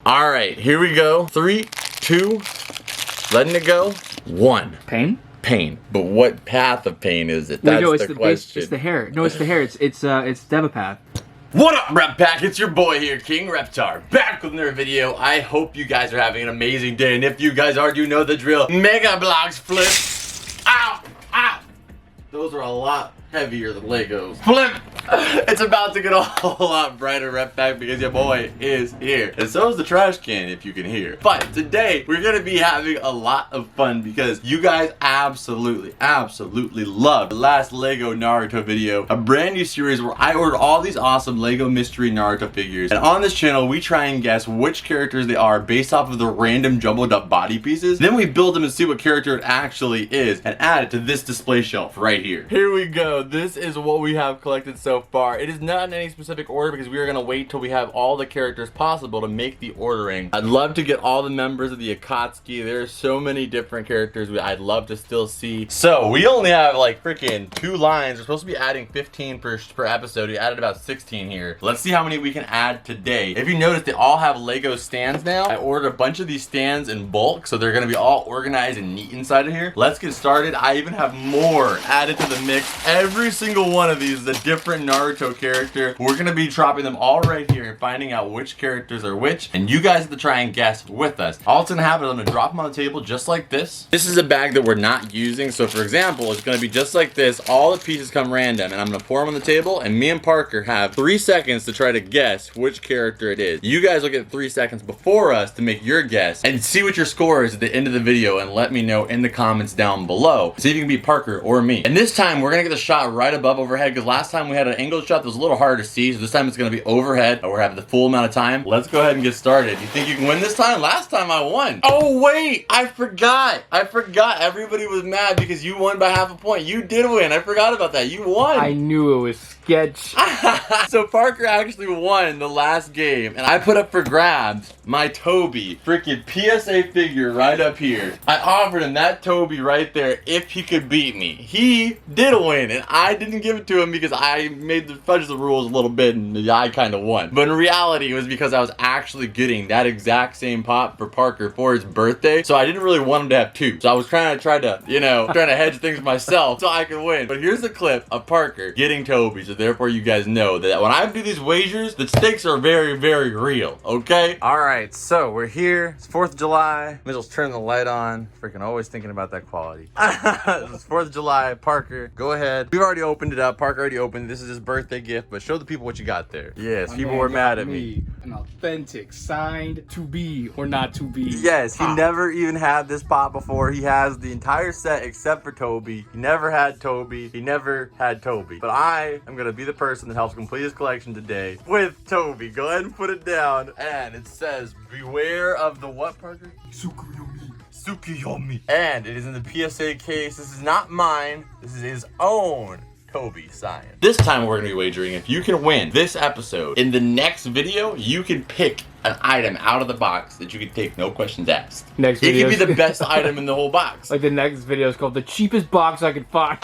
All right, here we go. 3, 2, letting it go. 1. Pain? Pain. But what path of pain is it? That's Wait, no, the question. It's the hair. No, it's the hair. It's Devapath. What up, Rep Pack? It's your boy here, King Reptar, back with another video. I hope you guys are having an amazing day, and if you guys are, you know the drill. Mega Blocks flip. Ow! Ow! Those are a lot heavier than Legos. Flip! It's about to get a whole lot brighter, Rep Pack, because your boy is here. And so is the trash can, if you can hear. But today, we're gonna be having a lot of fun because you guys absolutely loved the last Lego Naruto video. A brand new series where I ordered all these awesome Lego mystery Naruto figures. And on this channel, we try and guess which characters they are based off of the random jumbled up body pieces. Then we build them and see what character it actually is and add it to this display shelf right here. Here we go. This is what we have collected so far. It is not in any specific order because we are going to wait till we have all the characters possible to make the ordering. I'd love to get all the members of the AKATSUKI. There's so many different characters I'd love to still see. So we only have like freaking 2 lines. We're supposed to be adding 15 per episode. We added about 16 here. Let's see how many we can add today. If you notice, they all have Lego stands now. I ordered a bunch of these stands in bulk, so they're going to be all organized and neat inside of here. Let's get started. I even have more added to the mix. Every single one of these is a different Naruto character. We're gonna be dropping them all right here and finding out which characters are which, and you guys have to try and guess with us. All it's gonna happen is I'm gonna drop them on the table just like this. This is a bag that we're not using, so for example, it's gonna be just like this. All the pieces come random, and I'm gonna pour them on the table, and me and Parker have 3 seconds to try to guess which character it is. You guys will get 3 seconds before us to make your guess and see what your score is at the end of the video, and let me know in the comments down below. See if you can beat Parker or me. And this time we're gonna get the shot right above overhead, because last time we had an angled shot that was a little harder to see, so this time it's going to be overhead. We're having the full amount of time. Let's go ahead and get started. You think you can win this time? Last time I won. Oh wait, I forgot. Everybody was mad because you won by half a point. You did win. I forgot about that. You won. I knew it was sketch. So Parker actually won the last game, and I put up for grabs my Toby freaking PSA figure right up here. I offered him that Toby right there if he could beat me. He did win, and I didn't give it to him because I made the fudge the rules a little bit, and I kind of won. But in reality, it was because I was actually getting that exact same pop for Parker for his birthday, so I didn't really want him to have 2. So I was trying to hedge things myself so I could win. But here's a clip of Parker getting Toby, so therefore you guys know that when I do these wagers, the stakes are very real, okay? Alright, so we're here. It's 4th of July. Mitchell's turning the light on. Freaking always thinking about that quality. It's 4th of July. Parker, go ahead. We've already opened it up. Parker already opened it. This is his birthday gift, but show the people what you got there. Yes, people were mad at me. An authentic, signed, to be or not to be. Yes, he never even had this pop before. He has the entire set except for Toby. He never had Toby. But I am going to be the person that helps complete his collection today with Toby. Go ahead and put it down. And it says, beware of the what, Parker? Tsukuyomi. And it is in the PSA case. This is not mine. This is his own Toby science. This time we're gonna be wagering if you can win this episode. In the next video, you can pick an item out of the box that you can take, no questions asked. Next video. It could be the best item in the whole box. Like the next video is called the cheapest box I could find.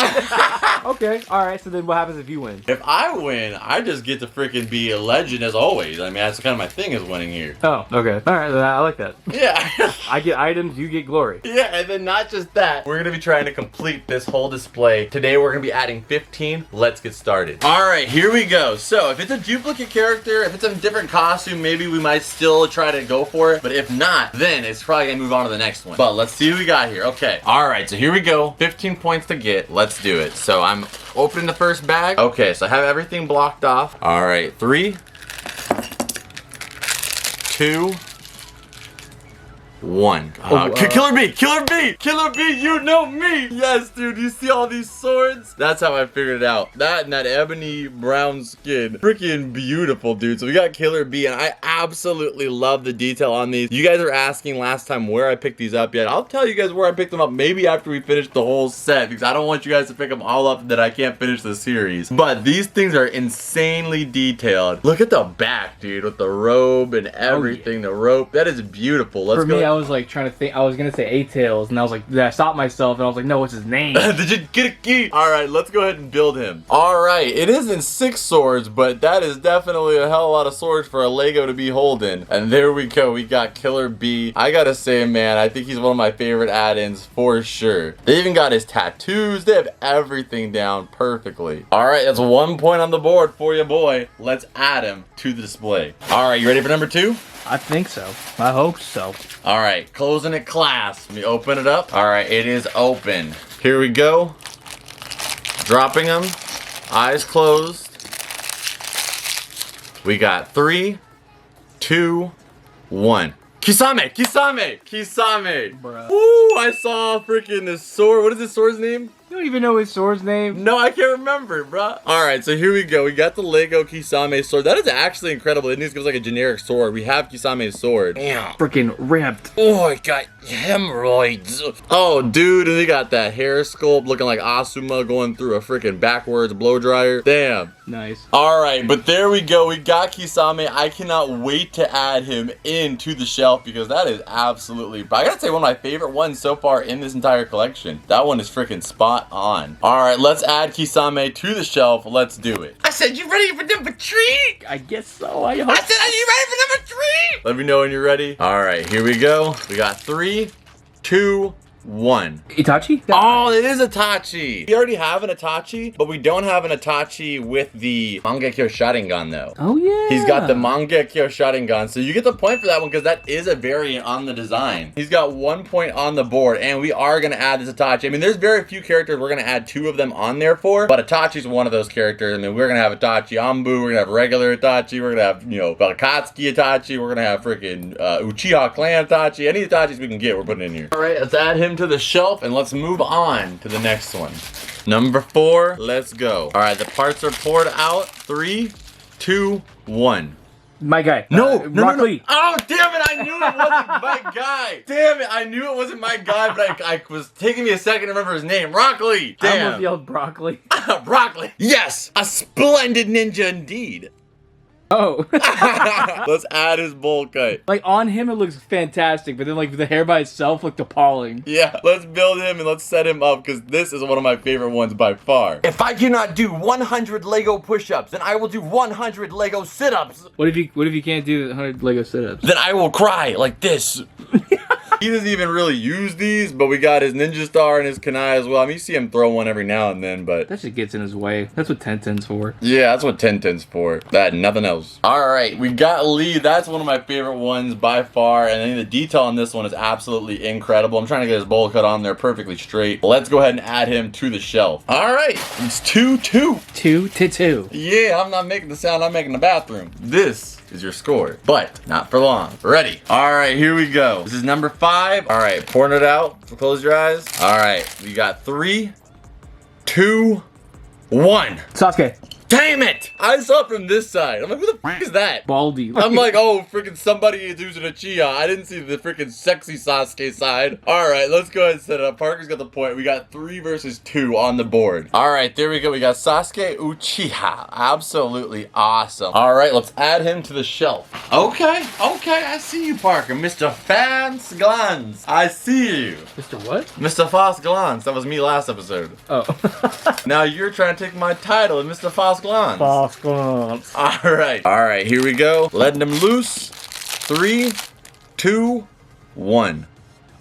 Okay, alright, so then what happens if you win? If I win, I just get to freaking be a legend as always. I mean, that's kind of my thing is winning here. Oh, okay. Alright, I like that. Yeah. I get items, you get glory. Yeah, and then not just that, we're going to be trying to complete this whole display. Today, we're going to be adding 15. Let's get started. Alright, here we go. So, if it's a duplicate character, if it's a different costume, maybe we might still try to go for it. But if not, then it's probably going to move on to the next one. But let's see what we got here. Okay. Alright, so here we go. 15 points to get. Let's do it. So, I'm opening the first bag. Okay, so I have everything blocked off. All right, 3, 2, 1. Killer Bee, you know me. Yes, dude, you see all these swords? That's how I figured it out. That and that ebony brown skin. Freaking beautiful, dude. So we got Killer Bee, and I absolutely love the detail on these. You guys are asking last time where I picked these up yet. I'll tell you guys where I picked them up maybe after we finish the whole set, because I don't want you guys to pick them all up that I can't finish the series. But these things are insanely detailed. Look at the back, dude, with the robe and everything. The rope. That is beautiful. Let's go. was like trying to think. I was gonna say A-Tails, and I was like, I stopped myself, and I was like, no, what's his name? Did you get a key? All right, let's go ahead and build him. All right, it isn't 6 swords, but that is definitely a hell of a lot of swords for a Lego to be holding. And there we go. We got Killer B. I gotta say, man, I think he's one of my favorite add-ins for sure. They even got his tattoos. They have everything down perfectly. All right, that's 1 point on the board for you, boy. Let's add him to the display. All right, you ready for number 2? I think so. I hope so. All right, closing it class. Let me open it up. All right, it is open. Here we go. Dropping them. Eyes closed. We got 3, 2, 1. Kisame! Kisame! Kisame! Bruh. Ooh, I saw freaking this sword. What is this sword's name? You don't even know his sword's name? No, I can't remember, bruh. Alright, so here we go. We got the Lego Kisame sword. That is actually incredible. It just gives like a generic sword. We have Kisame's sword. Damn. Freaking ripped. Oh, I got hemorrhoids. Oh, dude, and they got that hair sculpt looking like Asuma going through a freaking backwards blow dryer. Damn. Nice. Alright, but there we go. We got Kisame. I cannot wait to add him into the shelf because that is absolutely, I gotta say, one of my favorite ones so far in this entire collection. That one is freaking spot on. Alright, let's add Kisame to the shelf. Let's do it. I said, you ready for number 3? I guess so. I hope. I said, are you ready for number 3? Let me know when you're ready. Alright, here we go. We got 3, 2, 1. Itachi? Oh, it is Itachi. We already have an Itachi, but we don't have an Itachi with the Mangekyo Sharingan though. Oh yeah. He's got the Mangekyo Sharingan, so you get the point for that one because that is a variant on the design. He's got 1 point on the board, and we are gonna add this Itachi. I mean, there's very few characters we're gonna add 2 of them on there for, but Itachi's one of those characters. I mean, we're gonna have Itachi Anbu, we're gonna have regular Itachi, we're gonna have, you know, AKATSUKI Itachi, we're gonna have freaking Uchiha Clan Itachi. Any Itachis we can get, we're putting in here. All right, let's add him to the shelf and let's move on to the next one. Number 4, let's go. All right, the parts are poured out. 3, 2, 1. My guy. No, Rock Lee. Oh, damn it, I knew it wasn't my guy. Damn it, I knew it wasn't my guy, but I was taking me a second to remember his name. Rock Lee. I Damn. almost yelled broccoli. Broccoli. Yes, a splendid ninja indeed. Oh. Let's add his bowl cut. Like on him it looks fantastic, but then like the hair by itself looked appalling. Yeah, let's build him and let's set him up because this is one of my favorite ones by far. If I cannot do 100 Lego push-ups, then I will do 100 Lego sit-ups. What if you can't do the 100 Lego sit-ups? Then I will cry like this. He doesn't even really use these, but we got his ninja star and his kunai as well. I mean, you see him throw one every now and then, but that shit gets in his way. That's what Tenten's for. yeah, that's what Tenten's for. That and nothing else. All right, we got Lee. That's one of my favorite ones by far, and I think the detail on this one is absolutely incredible. I'm trying to get his bowl cut on there perfectly straight. Let's go ahead and add him to the shelf. All right, it's 2-2. 2-2. Yeah, I'm not making the sound. I'm making the bathroom. This is your score, but not for long. Ready? All right, here we go. This is number 5. All right, pouring it out. Close your eyes. All right, we got 3, 2, 1. Sasuke. Damn it! I saw it from this side. I'm like, who the f is that? Baldy. I'm like, oh, freaking somebody is using a Uchiha. I didn't see the freaking sexy Sasuke side. All right, let's go ahead and set it up. Parker's got the point. We got 3 versus 2 on the board. All right, there we go. We got Sasuke Uchiha. Absolutely awesome. All right, let's add him to the shelf. Okay, I see you, Parker. Mr. Fans Glance. I see you. Mr. What? Mr. Fast Glance. That was me last episode. Oh. Now you're trying to take my title, Mr. Fast Glance. Fast Glance. All right, here we go. Letting them loose. 3, 2, 1.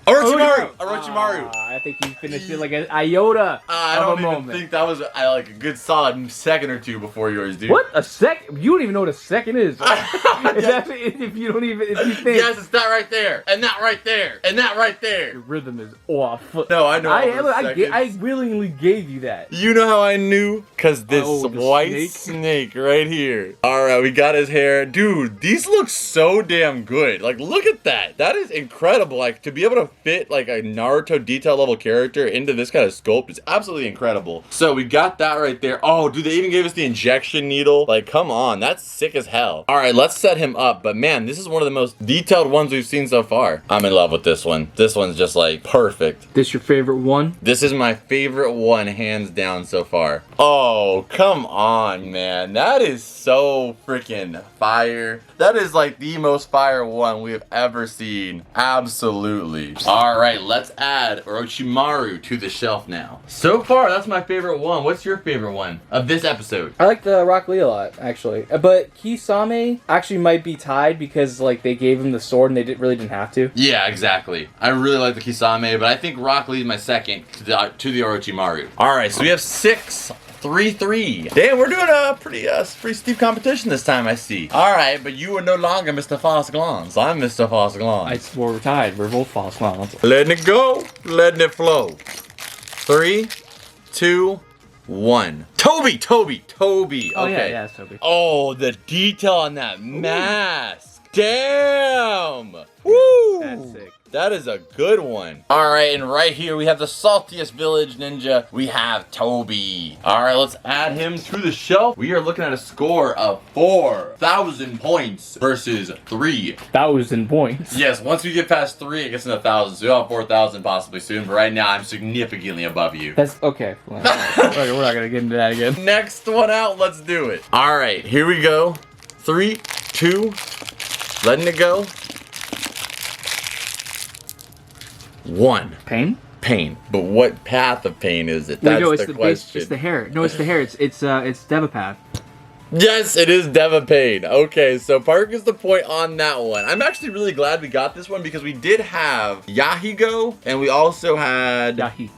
Orochimaru. I think you finished it like an iota I of don't a even moment. think that was like a good solid second or 2 before yours, dude. What? A sec? You don't even know what a second is. If you don't even, if you think. Yes, it's that right there, and that right there, and that right there. Your rhythm is off. No, I know. I willingly gave you that. You know how I knew? Cause this the white snake right here. All right, we got his hair. Dude, these look so damn good. Like, look at that. That is incredible. Like, to be able to fit like a Naruto detail level character into this kind of sculpt is absolutely incredible. So we got that right there. Oh, dude, they even gave us the injection needle. Like, come on, that's sick as hell. All right, let's set him up. But man, this is one of the most detailed ones we've seen so far. I'm in love with this one. This one's just like perfect. This your favorite one? This is my favorite one, hands down so far. Oh, come on, man. That is so freaking fire. That is like the most fire one we have ever seen. Absolutely. All right, let's add Orochimaru to the shelf now. So far, that's my favorite one. What's your favorite one of this episode? I like the Rock Lee a lot, actually. But Kisame actually might be tied because like they gave him the sword and they really didn't have to. Yeah, exactly. I really like the Kisame, but I think Rock Lee is my second to the Orochimaru. All right, so we have 6-3-3. Damn, we're doing a pretty steep competition this time, I see. All right, but you are no longer Mr. False Glance. I'm Mr. False Glance. We're tied. We're both false glance. Letting it go, letting it flow. 3, 2, 1. Toby. Oh, okay. yeah, it's Toby. Oh, the detail on that mask. Damn. Woo. That's sick. That is a good one. All right, and right here we have the saltiest village ninja. We have Toby. All right, let's add him to the shelf. We are looking at a score of 4,000 points versus 3,000 points. Yes, once we get past 3, it gets into 1,000. So we'll have 4,000 possibly soon. But right now, I'm significantly above you. That's okay. We're not gonna get into that again. Next one out, let's do it. All right, here we go. 3, 2, letting it go. 1. Pain. But what path of pain is it? That's the question. It's the hair. No, it's the hair. It's Devapath. Yes, it is Deva Pain. Okay, so Park is the point on that one. I'm actually really glad we got this one because we did have Yahigo and we also had Yahiko.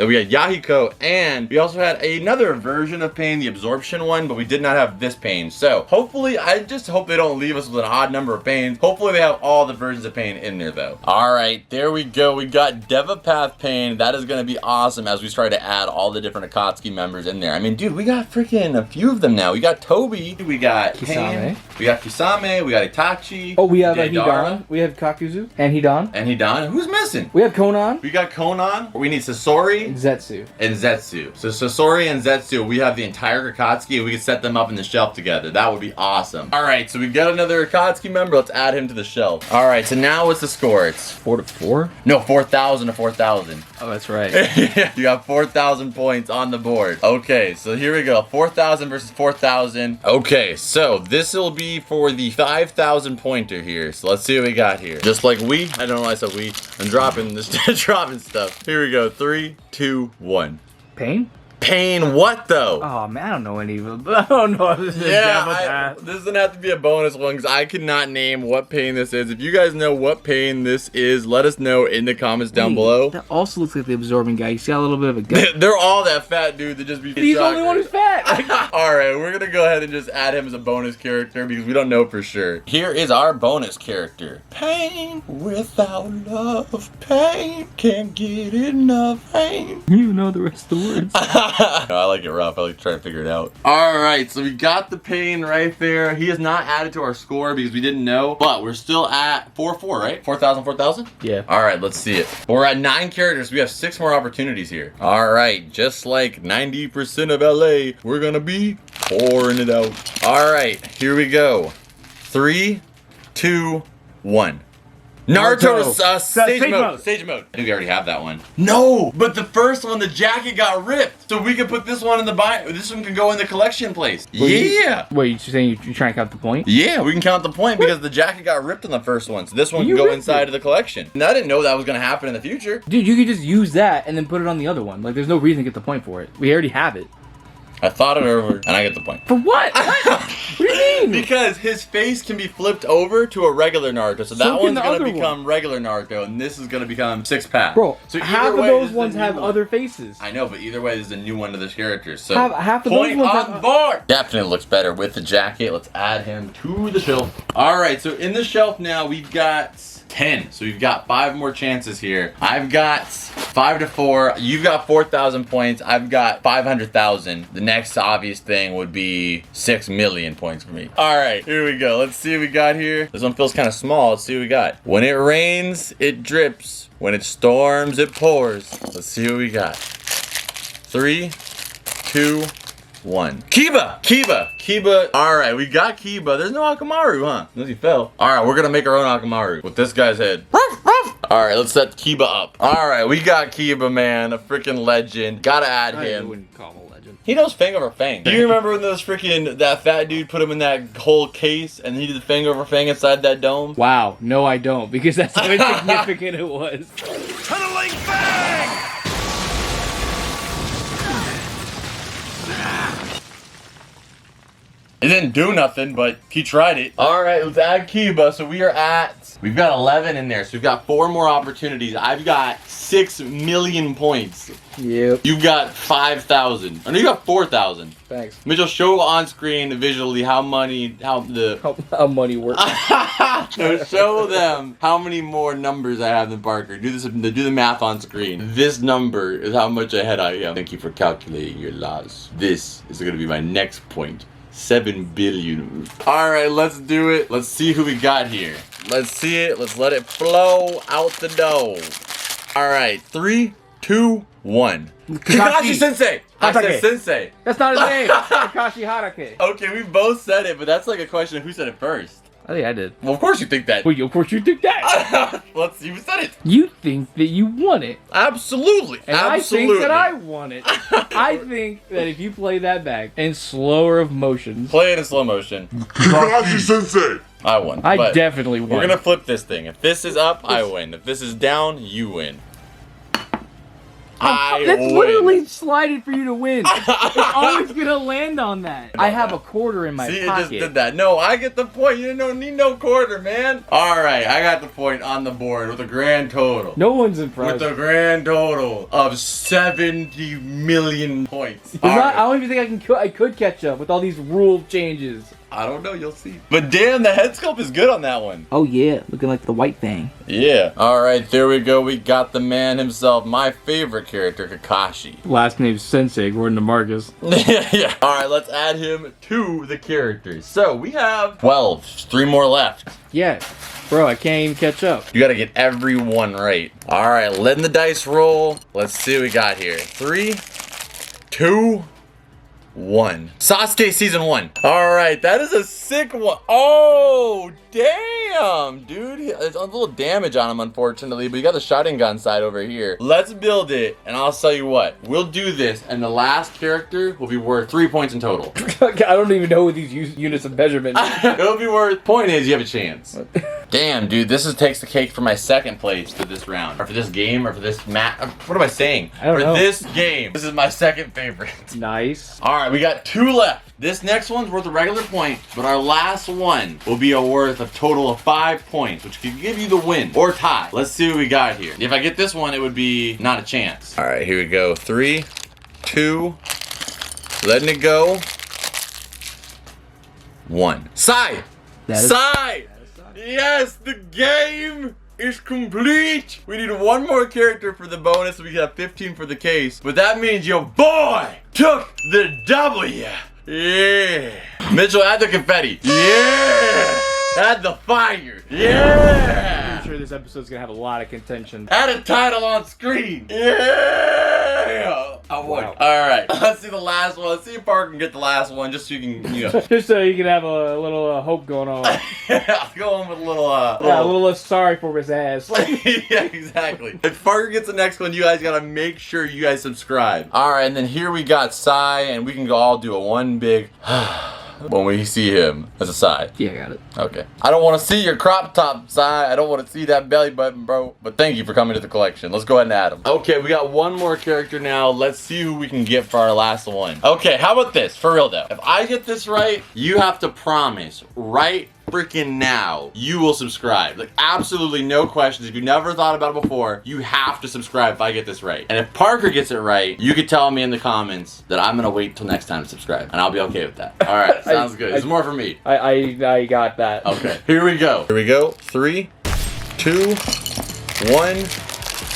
We had Yahiko and we also had another version of Pain, the absorption one, but we did not have this Pain. So hopefully, I just hope they don't leave us with an odd number of Pains. Hopefully they have all the versions of Pain in there though. All right, there we go. We got Devapath Pain. That is gonna be awesome as we start to add all the different Akatsuki members in there. I mean, dude, we got freaking a few of them now. We got Toby, we got Pain, we got Kisame, we got Itachi. Oh, we have Hidan, we have Kakuzu, and Hidan. Who's missing? We have Konan. We got Konan. We need Sasori. And Zetsu. So Sasori and Zetsu, we have the entire Akatsuki and we can set them up in the shelf together. That would be awesome. All right, so we got another Akatsuki member. Let's add him to the shelf. All right, so now what's the score? It's 4-4? No, 4,000 to 4,000. Oh, that's right. You got 4,000 points on the board. Okay, so here we go. 4,000 versus 4,000. Okay, so this will be for the 5,000 pointer here. So let's see what we got here. Just like I don't know why I said we. I'm dropping this, dropping stuff. Here we go. 3, 2, 1. Pain what though? Oh man, I don't know any of them. I don't know if this is this is gonna have to be a bonus one because I cannot name what Pain this is. If you guys know what Pain this is, let us know in the comments down below. That also looks like the absorbing guy. He's got a little bit of a gut. They're all that fat, dude. They just be. He's the only one who's fat. All right, we're gonna go ahead and just add him as a bonus character because we don't know for sure. Here is our bonus character. Pain without love. Pain can't get enough. Pain. You know the rest of the words. No, I like it rough. I like to try to figure it out. All right, so we got the Pain right there. He is not added to our score because we didn't know, but we're still at 4-4, right? 4,000, 4,000? Yeah. All right, let's see it. We're at 9 characters. We have 6 more opportunities here. All right, just like 90% of LA, we're gonna be pouring it out. All right, here we go. 3, 2, 1. Naruto stage mode. I think we already have that one. No, but the first one, the jacket got ripped. So we can put this one in the this one can go in the collection place. Yeah. Wait, you saying you're trying to count the point? Yeah, we can count the point because the jacket got ripped on the first one. So this one can go inside of the collection. And I didn't know that was going to happen in the future. Dude, you could just use that and then put it on the other one. Like, there's no reason to get the point for it. We already have it. I thought it over, and I get the point. For what? What do you mean? Because his face can be flipped over to a regular Naruto, so that one's gonna become regular Naruto, and this is gonna become 6-pack. Bro, so half of those ones have other faces. I know, but either way, this is a new one to this character. So half of those ones on board. Definitely looks better with the jacket. Let's add him to the shelf. All right, so in the shelf now we've got 10. So we've got 5 more chances here. I've got 5 to 4. You've got 4,000 points. I've got 500,000. The next obvious thing would be 6 million points for me. All right, here we go. Let's see what we got here. This one feels kind of small. Let's see what we got. When it rains, it drips. When it storms, it pours. Let's see what we got. 3, 2, 1. Kiba. All right, we got Kiba. There's no Akamaru, huh? Unless he fell. All right, we're gonna make our own Akamaru with this guy's head. All right, let's set Kiba up. All right, we got Kiba, man, a freaking legend. Gotta add him. I wouldn't call him a legend. He knows fang over fang. Do you remember when those freaking, that fat dude put him in that whole case and he did the fang over fang inside that dome? Wow, no I don't, because that's how insignificant it was. Tunneling fang! It didn't do nothing, but he tried it. All right, let's add Kiba. So we've got 11 in there. So we've got 4 more opportunities. I've got 6 million points. Yep. You've got 5,000. Oh, no, you got 4,000. Thanks. Mitchell, show on screen visually how money works. So show them how many more numbers I have than Parker. Do the math on screen. This number is how much ahead I am. Thank you for calculating your loss. This is going to be my next point. 7 billion. All right, let's do it. Let's see who we got here. Let's see it. Let's let it flow out the dough. All right, 3, 2, 1. Kakashi Sensei. I said Sensei. That's not his name. Kakashi Hatake. Okay, we both said it, but that's like a question of who said it first. I think I did. Well, of course you think that. Well, of course you think that. Let's see who said it. You think that you won it. Absolutely. And Absolutely. I think that I won it. I think that if you play that back in slower of motions. Play it in slow motion. Kakashi Sensei! I won. I but definitely won. We're going to flip this thing. If this is up, I win. If this is down, you win. That's literally slided for you to win. It's always gonna land on that. I have a quarter in my See, pocket. it just did that. No, I get the point. You don't need no quarter, man. All right, I got the point on the board with a grand total. No one's impressed. With a grand total of 70 million points. I don't even think I could catch up with all these rule changes. I don't know, you'll see. But damn, the head sculpt is good on that one. Oh yeah, looking like the white thing. Yeah. All right, there we go. We got the man himself, my favorite character, Kakashi. Last name's Sensei, according to Marcus. Yeah. All right, let's add him to the characters. So we have 12, 3 more left. Yeah, bro, I can't even catch up. You gotta get every one right. All right, letting the dice roll. Let's see what we got here. 3, 2, 1. Sasuke season 1. All right, that is a sick one. Oh, damn, dude. There's a little damage on him, unfortunately, but you got the Sharingan side over here. Let's build it, and I'll tell you what. We'll do this, and the last character will be worth 3 points in total. I don't even know what these units of measurement. It'll be worth. Point is, you have a chance. Damn, dude, this takes the cake for my second place to this round, or for this game, or for this match. What am I saying? I don't know. For this game, this is my second favorite. Nice. All right, we got 2 left. This next one's worth a regular point, but our last one will be worth a total of 5 points, which could give you the win or tie. Let's see what we got here. If I get this one, it would be not a chance. All right, here we go. 3, 2, letting it go. 1. Sai! Sai! Yes, the game is complete. We need 1 more character for the bonus, so we have 15 for the case. But that means your boy took the W. Yeah. Mitchell, add the confetti. Yeah. Add the fire. Yeah. I'm sure this episode's gonna have a lot of contention. Add a title on screen. Yeah. I won. Wow. All right. Let's see the last one. Let's see if Parker can get the last one, just so you can, you know. Just so you can have a little hope going on. Yeah, go on with a little, Yeah, a little sorry for his ass. Yeah, exactly. If Parker gets the next one, you guys gotta make sure you guys subscribe. All right, and then here we got Sai, and we can go all do a one big when we see him as a Sai. Yeah, I got it. Okay. I don't want to see your crop top, Sai. I don't want to see that belly button, bro. But thank you for coming to the collection. Let's go ahead and add him. Okay, we got 1 more character now. Let's see who we can get for our last one. Okay, how about this? For real though. If I get this right, you have to promise right freaking now you will subscribe. Like, absolutely no questions. If you never thought about it before, you have to subscribe if I get this right. And if Parker gets it right, you could tell me in the comments that I'm gonna wait till next time to subscribe, and I'll be okay with that. All right, sounds good. It's more for me. I got that. Okay, here we go. Here we go. 3, 2, 1.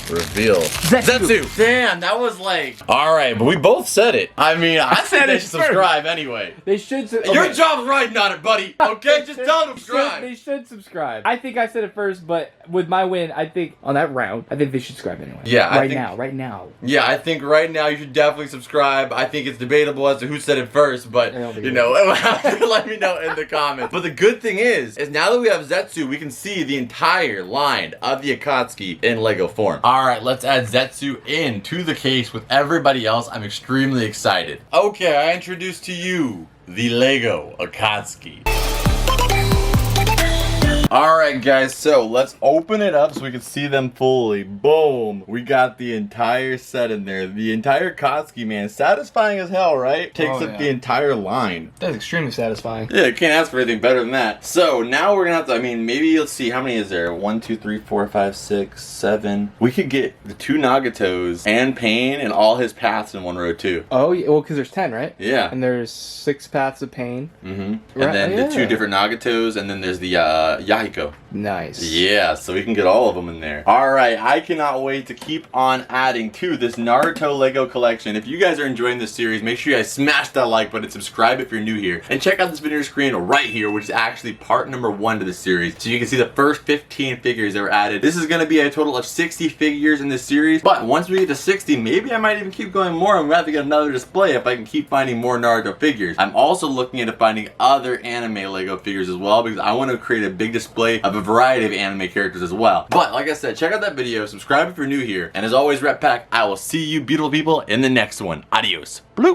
Reveal. Zetsu. Damn, that was like. All right, but we both said it. I mean, I said they should subscribe anyway. They should. Your job's writing on it, buddy. Okay, just tell them to subscribe. They should subscribe. I think I said it first, but with my win, I think on that round, I think they should subscribe anyway. Yeah, right now. Yeah, I think right now you should definitely subscribe. I think it's debatable as to who said it first, but you know, let me know in the comments. But the good thing is now that we have Zetsu, we can see the entire line of the Akatsuki in Lego form. Alright, let's add Zetsu into the case with everybody else. I'm extremely excited. Okay, I introduce to you the Lego Akatsuki. Alright guys, so let's open it up so we can see them fully. Boom! We got the entire set in there. The entire Akatsuki, man. Satisfying as hell, right? Takes up the entire line. That's extremely satisfying. Yeah, can't ask for anything better than that. So now we're gonna have to, I mean, maybe let's see, how many is there? 1, 2, 3, 4, 5, 6, 7. We could get the 2 Nagatos and Pain and all his paths in one row too. Oh, yeah, well, because there's 10, right? Yeah. And there's 6 paths of Pain. Mm-hmm. And then the 2 different Nagatos, and then there's the Yahiko. Nice. Yeah, so we can get all of them in there. Alright, I cannot wait to keep on adding to this Naruto Lego collection. If you guys are enjoying this series, make sure you guys smash that like button, subscribe if you're new here, and check out this video screen right here, which is actually part number 1 to the series. So you can see the first 15 figures that were added. This is going to be a total of 60 figures in this series, but once we get to 60, maybe I might even keep going more, and we'll have to get another display if I can keep finding more Naruto figures. I'm also looking into finding other anime Lego figures as well, because I want to create a big display of a variety of anime characters as well. But like I said, check out that video, subscribe if you're new here, and as always, Rep Pack, I will see you beautiful people in the next one. Adios. Bloop.